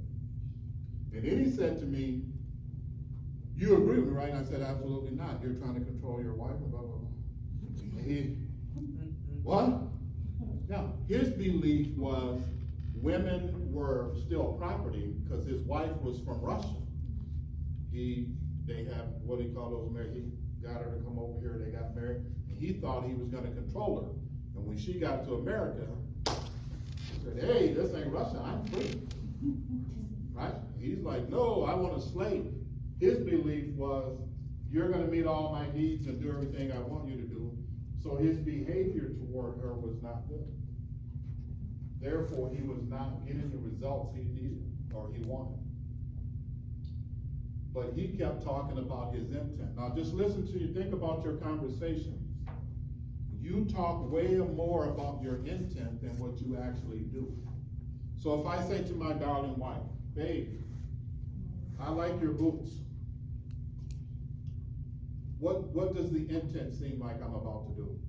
And then he said to me, you agree with me, right? And I said, absolutely not. You're trying to control your wife, blah, blah, blah. And he, what? Now, his belief was women were still property because his wife was from Russia. They have, what do you call those married? He got her to come over here, they got married, and he thought he was gonna control her. And when she got to America, he said, hey, this ain't Russia, I'm free. Right? He's like, no, I want a slave. His belief was, you're gonna meet all my needs and do everything I want you to do. So his behavior toward her was not good. Therefore, he was not getting the results he needed or he wanted. But he kept talking about his intent. Now just listen to you, think about your conversations. You talk way more about your intent than what you actually do. So if I say to my darling wife, babe, I like your boots. What does the intent seem like I'm about to do?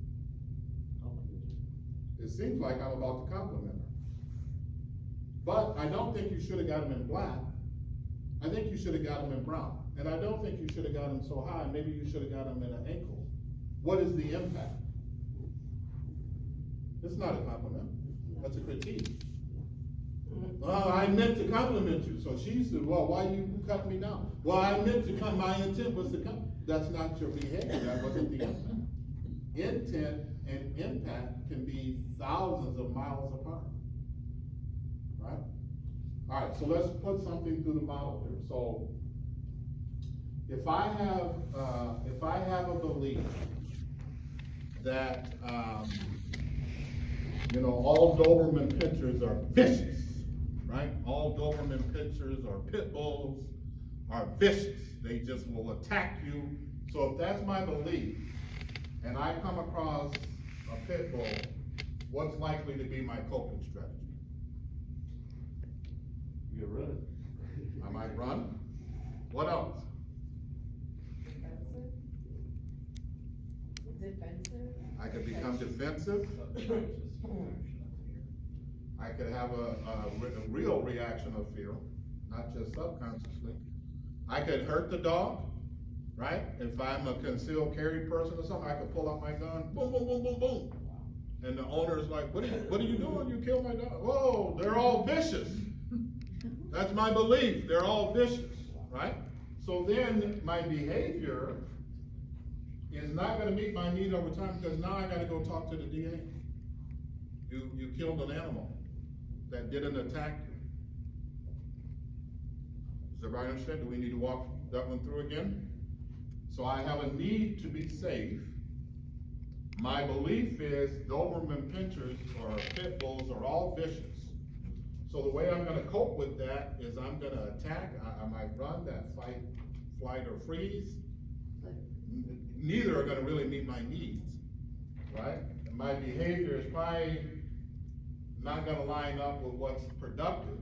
It seems like I'm about to compliment her. But I don't think you should have got them in black. I think you should have got them in brown. And I don't think you should have got them so high. Maybe you should have got them in an ankle. What is the impact? It's not a compliment. That's a critique. I meant to compliment you. So she said, well, why you cut me down? Well, I meant to come, my intent was to come. That's not your behavior. That wasn't the intent. Intent and impact can be thousands of miles apart. Right? All right, so let's put something through the model here. So if I have a belief that all Doberman pinschers are vicious, right? All Doberman pinschers or pit bulls are vicious. They just will attack you. So if that's my belief, and I come across a pit bull, what's likely to be my coping strategy? You run. I might run. What else? Defensive. I could become defensive. I could have a real reaction of fear, not just subconsciously. I could hurt the dog, right? If I'm a concealed carry person or something, I could pull out my gun, boom, boom, boom, boom, boom. And the owner's like, what are you doing? You killed my dog. Whoa, they're all vicious. That's my belief. They're all vicious, right? So then my behavior is not gonna meet my need over time because now I gotta go talk to the DA. You killed an animal that didn't attack you. Does everybody understand? Do we need to walk that one through again? So I have a need to be safe. My belief is Doberman pinschers or pit bulls are all vicious. So the way I'm gonna cope with that is I'm gonna attack, I might run that fight, flight, or freeze. Neither are gonna really meet my needs, right? And my behavior is probably not gonna line up with what's productive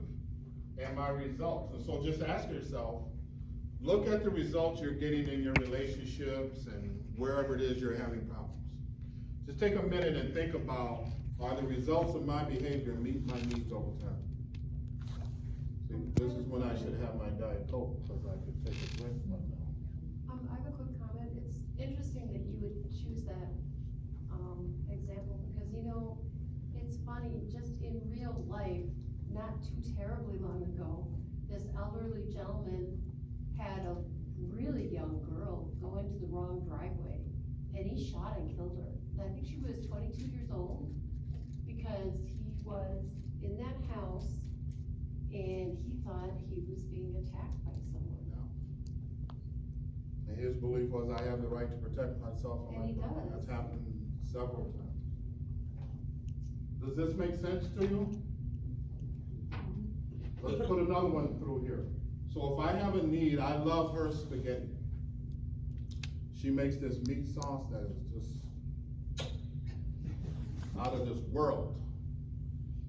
and my results. And so just ask yourself, look at the results you're getting in your relationships and wherever it is you're having problems. Just take a minute and think about Are the results of my behavior meet my needs over time? See, this is when I should have my Diet Coke, because I could take a drink from now. I have a quick comment. It's interesting that you would choose that, example, because it's funny, just in real life, not too terribly long ago, this elderly gentleman had a really young girl go into the wrong driveway, and he shot and killed her. And I think she was 22 years old, because he was in that house, and he thought he was being attacked by someone. And his belief was, I have the right to protect myself and And my he property. does. That's happened several times. Does this make sense to you? Let's put another one through here. So if I have a need, I love her spaghetti. She makes this meat sauce that is just out of this world.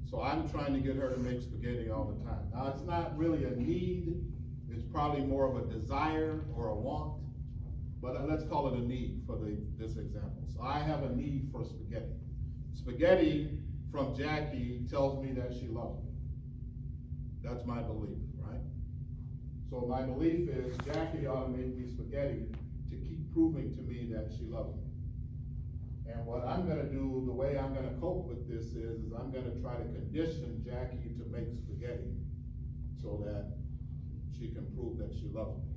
So I'm trying to get her to make spaghetti all the time. Now, it's not really a need, it's probably more of a desire or a want, but let's call it a need for this example. So I have a need for spaghetti. Spaghetti from Jackie tells me that she loves me. That's my belief, right? So my belief is Jackie ought to make me spaghetti to keep proving to me that she loves me. And what I'm gonna do, the way I'm gonna cope with this is I'm gonna try to condition Jackie to make spaghetti so that she can prove that she loves me.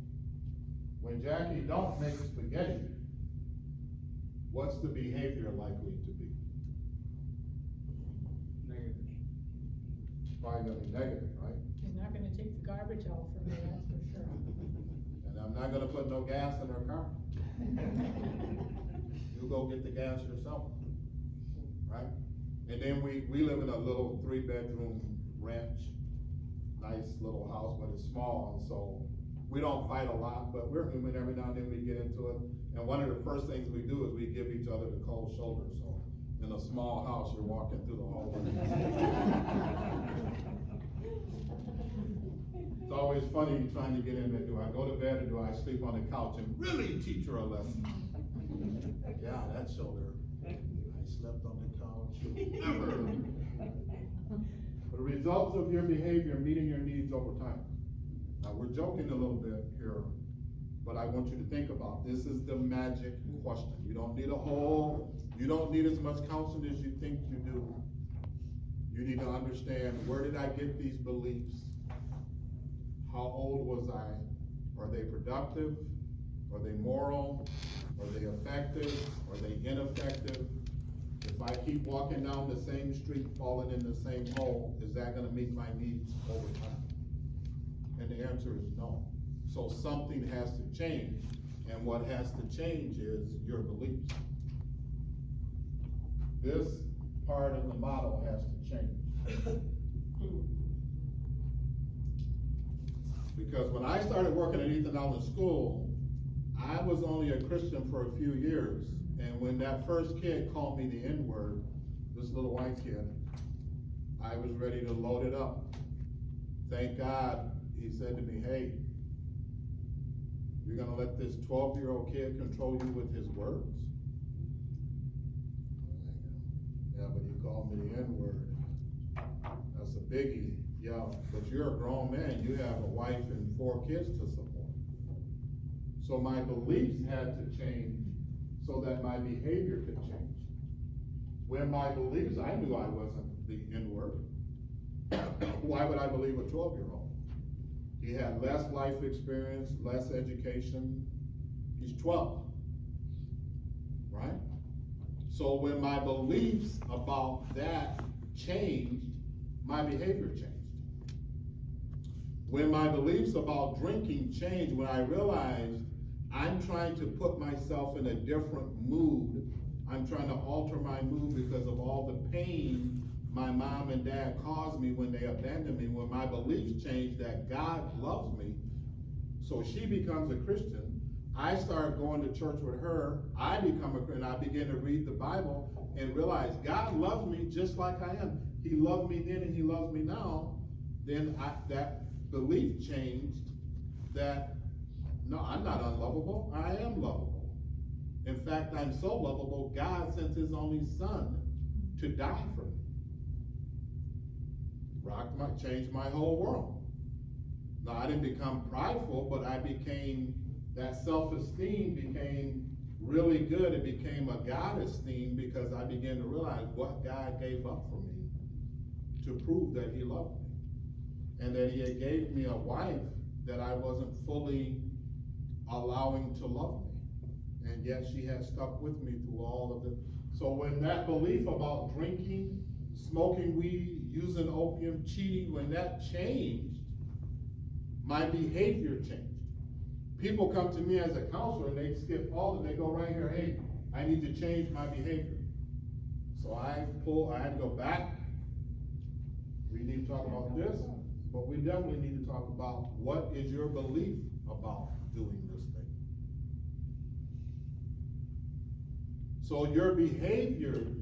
When Jackie don't make spaghetti, what's the behavior likely to be? Negative. Probably gonna be negative, right? She's not gonna take the garbage out for me, that's for sure. And I'm not gonna put no gas in her car. You go get the gas yourself, right? And then we live in a little 3-bedroom ranch, nice little house, but it's small, and so we don't fight a lot, but we're human. Every now and then we get into it. And one of the first things we do is we give each other the cold shoulder. So in a small house, you're walking through the hallway. It's always funny trying to get in there. Do I go to bed or do I sleep on the couch and really teach her a lesson? Yeah, that shoulder. I slept on the couch. Never. The results of your behavior meeting your needs over time. Now, we're joking a little bit here, but I want you to think about this is the magic question. You don't need as much counseling as you think you do. You need to understand, where did I get these beliefs? How old was I? Are they productive? Are they moral? Are they effective? Are they ineffective? If I keep walking down the same street, falling in the same hole, is that gonna meet my needs over time? And the answer is no. So something has to change, and what has to change is your beliefs. This part of the model has to change. Because when I started working at Ethan Allen School, I was only a Christian for a few years, and when that first kid called me the N-word, this little white kid, I was ready to load it up. Thank God he said to me, hey, you're gonna let this 12-year-old kid control you with his words? Yeah, but he called me the N-word. That's a biggie. Yeah, but you're a grown man. You have a wife and 4 kids to support. So my beliefs had to change so that my behavior could change. When my beliefs, I knew I wasn't the N-word. Why would I believe a 12-year-old? He had less life experience, less education. He's 12, right? So when my beliefs about that changed, my behavior changed. When my beliefs about drinking changed, when I realized I'm trying to put myself in a different mood, I'm trying to alter my mood because of all the pain my mom and dad caused me when they abandoned me, when my beliefs changed that God loves me, so she becomes a Christian, I start going to church with her, I become a Christian, I begin to read the Bible and realize God loves me just like I am. He loved me then and he loves me now. Then that belief changed that, no, I'm not unlovable, I am lovable. In fact, I'm so lovable, God sent his only son to die for me. Changed my whole world. Now, I didn't become prideful, but that self-esteem became really good. It became a God esteem because I began to realize what God gave up for me to prove that he loved me. And that he had gave me a wife that I wasn't fully allowing to love me. And yet she has stuck with me through all of it. So when that belief about drinking, smoking weed, using opium, cheating, when that changed, my behavior changed. People come to me as a counselor and they skip all and they go right here, hey, I need to change my behavior. So I had to go back. We need to talk about this, but we definitely need to talk about what is your belief about doing this thing. So your behaviors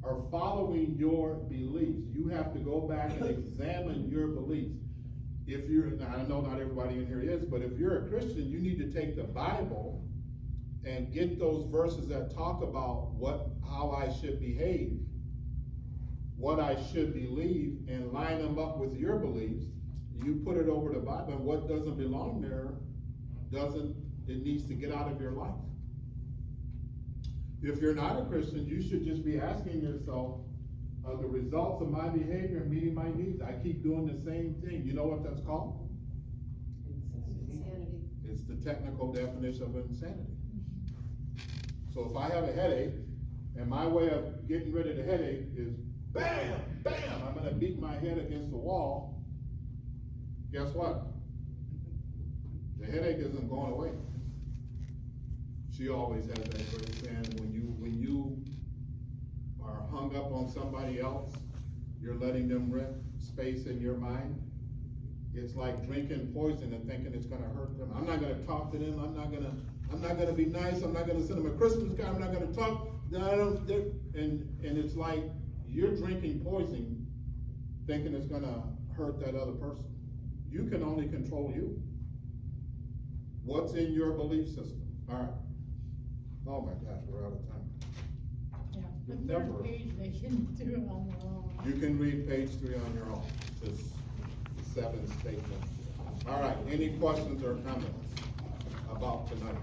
are following your beliefs. You have to go back and examine your beliefs. Now I know not everybody in here is, but if you're a Christian, you need to take the Bible and get those verses that talk about how I should behave, what I should believe, and line them up with your beliefs. You put it over the Bible, and what doesn't belong there, it needs to get out of your life. If you're not a Christian, you should just be asking yourself, the results of my behavior and meeting my needs. I keep doing the same thing. You know what that's called? Insanity. It's the technical definition of insanity. So if I have a headache, and my way of getting rid of the headache is bam, bam, I'm gonna beat my head against the wall, guess what? The headache isn't going away. She always has that great saying, when you are hung up on somebody else, you're letting them rent space in your mind. It's like drinking poison and thinking it's gonna hurt them. I'm not gonna talk to them, I'm not gonna be nice, I'm not gonna send them a Christmas card, I'm not gonna talk, and it's like you're drinking poison thinking it's gonna hurt that other person. You can only control you. What's in your belief system? All right. Oh my gosh, we're out of time. Yeah, the You've third never- page, they can do it on their own. You can read page 3 on your own, just 7 statements. All right, any questions or comments about tonight?